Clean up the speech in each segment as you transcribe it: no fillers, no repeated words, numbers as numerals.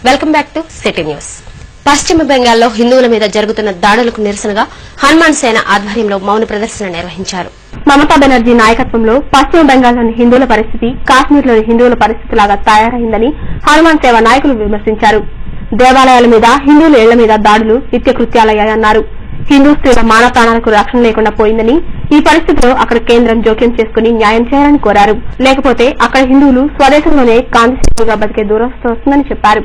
Welcome back to city news. పశ్చిమ బెంగాల్లో హిందువుల మీద జరుగుతున్న దాడులకు నిరసనగా హనుమాన్ సేన ఆధ్వర్యంలో మౌన ప్రదర్శన నిర్వహించారు. మమతా బెనర్జీ నాయకత్వంలో పశ్చిమ బెంగాల్లోని హిందువుల పరిస్థితి కాశ్మీర్లోని హిందువుల పరిస్థితి లాగా తయారైందని హనుమాన్ సేవ నాయకులు విమర్శించారు. దేవాలయాల మీద హిందువుల ఇళ్ల మీద దాడులు నిత్యకృత్యాలయ్యాయన్నారు. హిందూ స్త్రీల మాన ప్రాణాలకు రక్షణ లేకుండా పోయిందని, ఈ పరిస్థితిలో అక్కడ కేంద్రం జోక్యం చేసుకుని న్యాయం చేయాలని కోరారు. లేకపోతే అక్కడ హిందువులు స్వదేశంలోనే కాంతిశీలుగా బతికే దురవస్థ వస్తుందని చెప్పారు.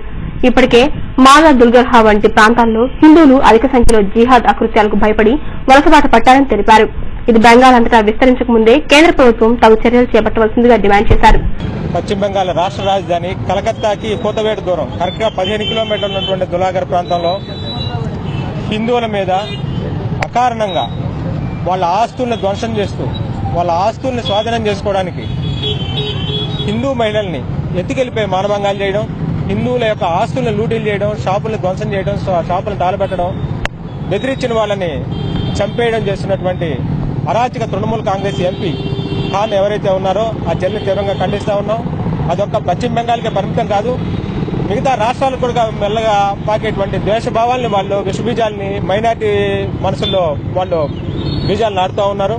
ఇప్పటికే మాగా దుల్గర్హా వంటి ప్రాంతాల్లో హిందువులు అధిక సంఖ్యలో జిహాద్ అకృత్యాలకు భయపడి వలసబాట పట్టారని తెలిపారు. ఇది బెంగాల్ అంతటా విస్తరించక ముందే కేంద్ర ప్రభుత్వం తగు చర్యలు చేపట్టవలసిందిగా డిమాండ్ చేశారు. పశ్చిమ బెంగాల్ రాష్ట్ర రాజధాని కలకత్తాకి కోతవేటు దూరం కరెక్ట్ గా 15 కిలోమీటర్లు ఉన్నటువంటి దులాగర్ ప్రాంతంలో హిందువుల మీద అకారణంగా వాళ్ళ ఆస్తుల్ని ధ్వంసం చేస్తూ వాళ్ళ ఆస్తుల్ని స్వాధీనం చేసుకోవడానికి హిందూ మహిళల్ని ఎత్తుకెళ్లిపోయి మానభంగాలు చేయడం, హిందువుల యొక్క ఆస్తుల్ని లూటీలు చేయడం, షాపుల్ని ధ్వంసం చేయడం, షాపులను తాళబెట్టడం, బెదిరించిన వాళ్ళని చంపేయడం చేస్తున్నటువంటి అరాచక తృణమూల్ కాంగ్రెస్ ఎంపీ ఖాన్ ఎవరైతే ఉన్నారో ఆ చర్యలు తీవ్రంగా ఖండిస్తా ఉన్నాం. అదొక్క పశ్చిమ బెంగాల్కే పరిమితం కాదు, మిగతా రాష్ట్రాలకు కూడా మెల్లగా పాకేటువంటి ద్వేషభావాల్ని వాళ్ళు విషబీజాలని మైనార్టీ మనసుల్లో వాళ్ళు బీజాలు నాటుతూ ఉన్నారు.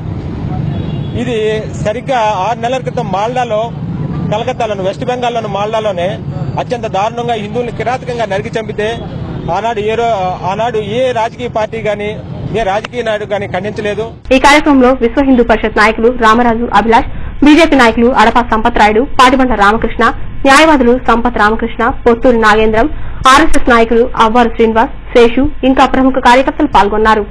ఇది సరిగ్గా 6 నెలల క్రితం మాల్డాలో కలకత్తాలోని వెస్ట్ బెంగాల్లోని మాల్డాలోనే అత్యంత దారుణంగా హిందువుల్ని కిరాతకంగా నరికి చంపితే ఆనాడు ఏ రాజకీయ పార్టీ గాని ఏ రాజకీయ నాయకుడు గాని ఖండించలేదు. ఈ కార్యక్రమంలో విశ్వ హిందూ పరిషత్ నాయకులు రామరాజు అభిలాష్, బీజేపీ నాయకులు అడపా సంపత్ రాయుడు, పాటిబండ్ల రామకృష్ణ, న్యాయవాదులు సంపత్ రామకృష్ణ, పొత్తూరి నాగేంద్రం, ఆర్ఎస్ఎస్ నాయకులు అవ్వారు శ్రీనివాస్, శేషు ఇంకా ప్రముఖ కార్యకర్తలు పాల్గొన్నారు.